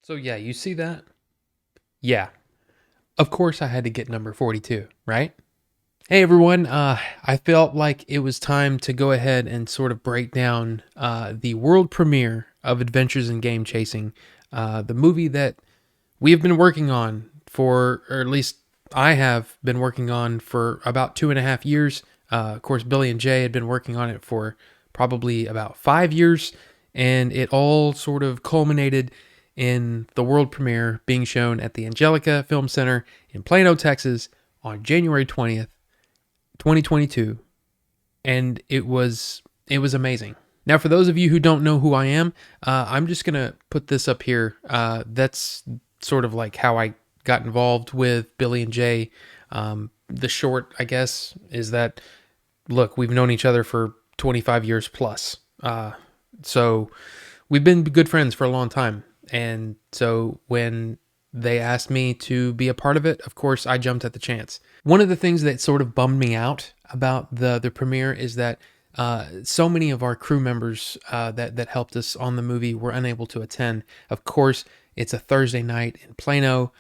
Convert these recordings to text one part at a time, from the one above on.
So yeah, you see that? Yeah. Of course I had to get number 42, right? Hey everyone, I felt like it was time to go ahead and sort of break down the world premiere of Adventures in Game Chasing, the movie that we have been working on for, or at least I have been working on for about 2.5 years. Of course, Billy and Jay had been working on it for probably about 5 years, and it all sort of culminated in the world premiere being shown at the Angelica Film Center in Plano, Texas on January 20th, 2022, and it was amazing. Now, for those of you who don't know who I am, I'm just gonna put this up here. That's sort of like how I got involved with Billy and Jay. The short, I guess, is that look, we've known each other for 25 years plus. So we've been good friends for a long time. And so when they asked me to be a part of it, of course, I jumped at the chance. One of the things that sort of bummed me out about the premiere is that so many of our crew members that helped us on the movie were unable to attend. Of course, it's a Thursday night in Plano,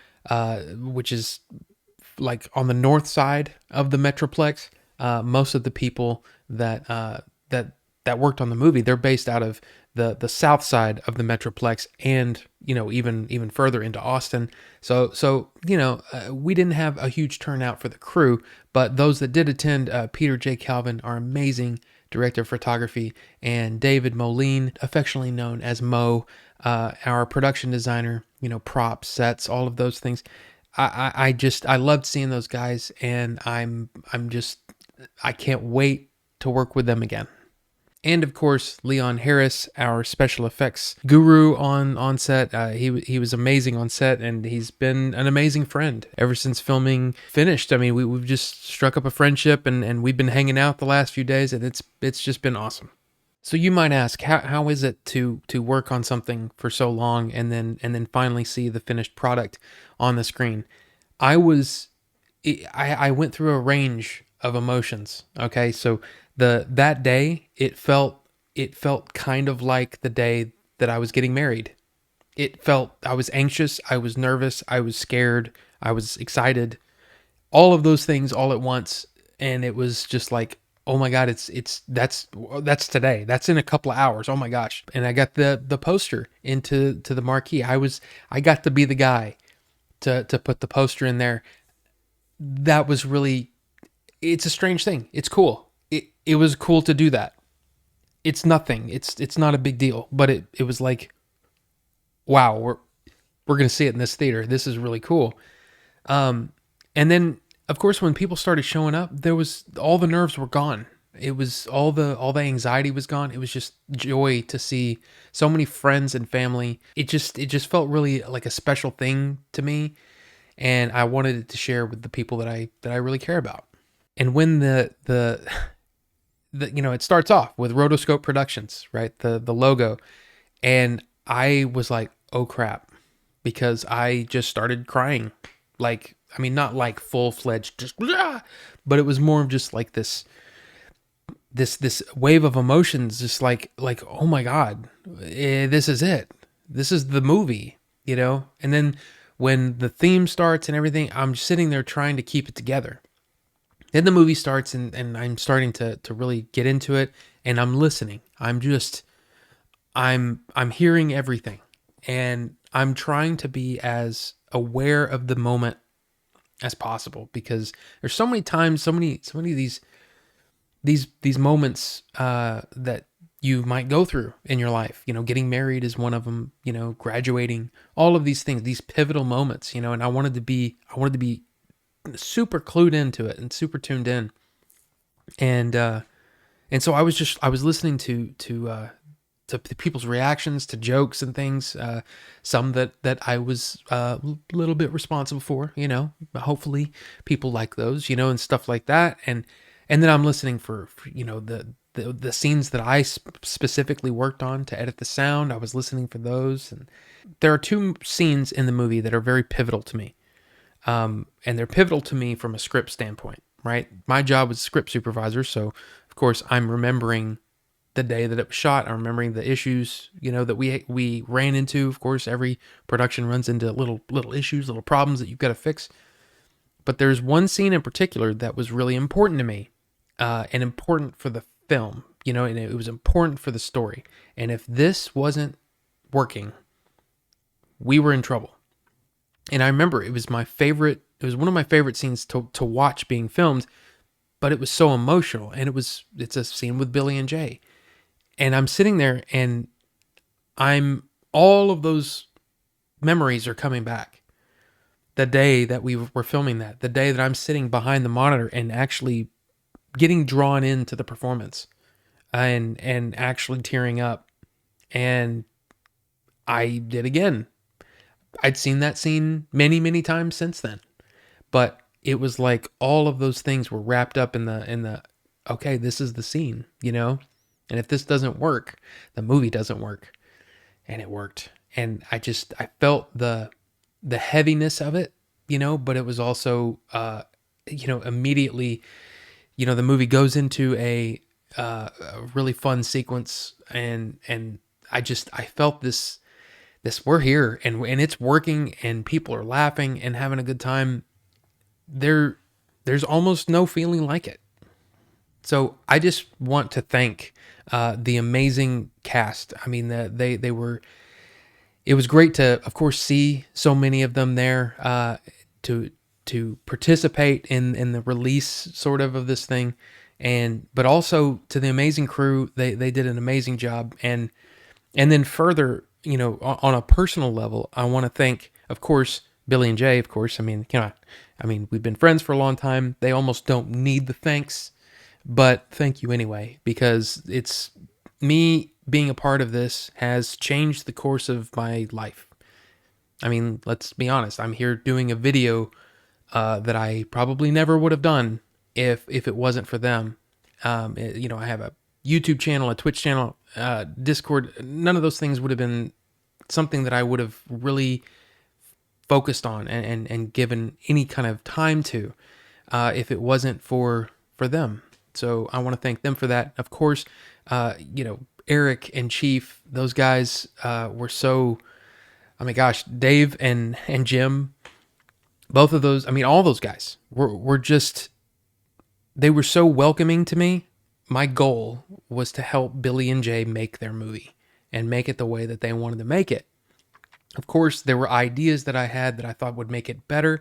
which is like on the north side of the Metroplex. Most of the people that worked on the movie, they're based out of the south side of the Metroplex, and even further into Austin. So we didn't have a huge turnout for the crew, but those that did attend, Peter J. Calvin, our amazing director of photography, and David Moline, affectionately known as Mo, our production designer, props, sets, all of those things. I loved seeing those guys, and I can't wait to work with them again. And of course, Leon Harris, our special effects guru on set. He was amazing on set, and he's been an amazing friend ever since filming finished. I mean, we've just struck up a friendship, and we've been hanging out the last few days, and it's just been awesome. So you might ask, how is it to work on something for so long and then finally see the finished product on the screen? I was I went through a range of emotions. Okay, so that day it felt kind of like the day that I was getting married. It felt I was anxious, I was nervous, I was scared, I was excited, all of those things all at once, and it was just like, oh my god, that's today, that's in a couple of hours, oh my gosh. And I got the poster into the marquee. I got to be the guy to put the poster in there. That was really, it's a strange thing. It's cool. It was cool to do that. It's nothing. It's not a big deal, but it was like, wow, we're gonna see it in this theater. This is really cool. And then of course when people started showing up, there was all the nerves were gone. It was all the anxiety was gone. It was just joy to see so many friends and family. It just felt really like a special thing to me, and I wanted it to share with the people that I really care about. And when it starts off with Rotoscope Productions, right? The logo, and I was like, "Oh crap." Because I just started crying. Like, I mean, not like full-fledged just blah, but it was more of just like this wave of emotions, just like oh my god, this is it. This is the movie. And then when the theme starts and everything, I'm sitting there trying to keep it together. Then the movie starts, and I'm starting to really get into it, and I'm listening. I'm hearing everything, and I'm trying to be as aware of the moment as possible, because there's so many times, so many of these moments that you might go through in your life. Getting married is one of them. Graduating, all of these things, these pivotal moments. And I wanted to be super clued into it and super tuned in, and so I was listening to people's reactions to jokes and things, some that I was a little bit responsible for. Hopefully people like those, and stuff like that, and then I'm listening for the scenes that I specifically worked on to edit the sound. I was listening for those, and there are two scenes in the movie that are very pivotal to me. And they're pivotal to me from a script standpoint, right? My job was script supervisor, so of course I'm remembering the day that it was shot. I'm remembering the issues, that we ran into. Of course, every production runs into little issues, little problems that you've got to fix. But there's one scene in particular that was really important to me, and important for the film, and it was important for the story. And if this wasn't working, we were in trouble. And I remember it was my favorite. It was one of my favorite scenes to watch being filmed, but it was so emotional. And it's a scene with Billy and Jay. And I'm sitting there and all of those memories are coming back. The day that we were filming that, the day that I'm sitting behind the monitor and actually getting drawn into the performance and actually tearing up. And I did again. I'd seen that scene many, many times since then, but it was like all of those things were wrapped up in the, okay, this is the scene, and if this doesn't work, the movie doesn't work. And it worked. And I felt the heaviness of it, but it was also, immediately, the movie goes into a really fun sequence. And I felt this, we're here and it's working and people are laughing and having a good time. There's almost no feeling like it. So I just want to thank the amazing cast. I mean, they were. It was great to, of course, see so many of them there to participate in the release sort of this thing, but also to the amazing crew. They did an amazing job, and then further, on a personal level, I want to thank, of course, Billy and Jay. Of course, I mean, we've been friends for a long time. They almost don't need the thanks. But thank you anyway, because it's me being a part of this has changed the course of my life. I mean, let's be honest. I'm here doing a video that I probably never would have done if it wasn't for them. I have a YouTube channel, a Twitch channel, Discord. None of those things would have been something that I would have really focused on and given any kind of time to if it wasn't for them. So I want to thank them for that. Of course, Eric and Chief, those guys were so, oh my gosh, Dave and Jim, both of those, all those guys were just, they were so welcoming to me. My goal was to help Billy and Jay make their movie and make it the way that they wanted to make it. Of course, there were ideas that I had that I thought would make it better,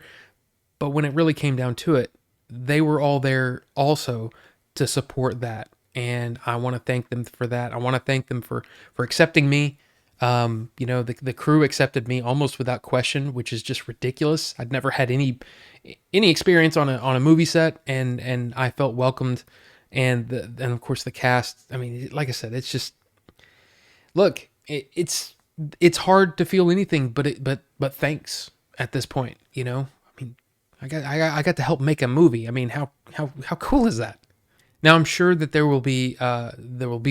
but when it really came down to it, they were all there also to support that. And I want to thank them for that. I want to thank them for accepting me. The crew accepted me almost without question, which is just ridiculous. I'd never had any experience on a movie set, and I felt welcomed. And of course the cast. I mean, like I said, it's just, look, it's hard to feel anything but thanks at this point. I got to help make a movie. I mean, how cool is that? Now I'm sure that there will be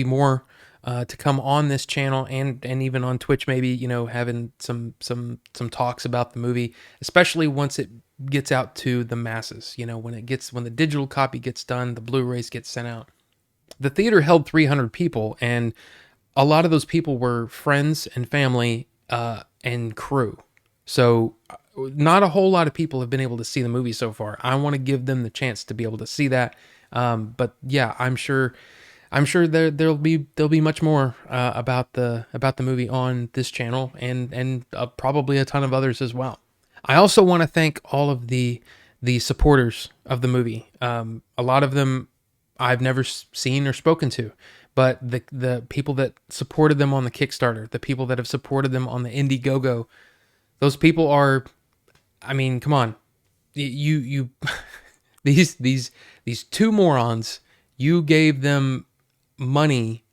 more to come on this channel and even on Twitch, maybe, having some talks about the movie, especially once it gets out to the masses. When the digital copy gets done, the Blu-rays get sent out. The theater held 300 people, and a lot of those people were friends and family and crew. So not a whole lot of people have been able to see the movie so far. I want to give them the chance to be able to see that. But yeah, I'm sure there'll be much more about the movie on this channel and probably a ton of others as well. I also want to thank all of the supporters of the movie. A lot of them I've never seen or spoken to, but the people that supported them on the Kickstarter, the people that have supported them on the Indiegogo, those people are, I mean, come on, you these two morons, you gave them money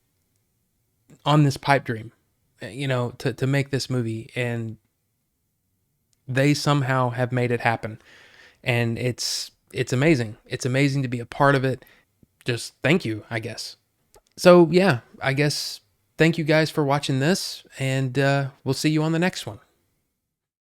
on this pipe dream, to make this movie, and they somehow have made it happen. And it's amazing. It's amazing to be a part of it. Just thank you, I guess. So yeah, I guess thank you guys for watching this, and we'll see you on the next one.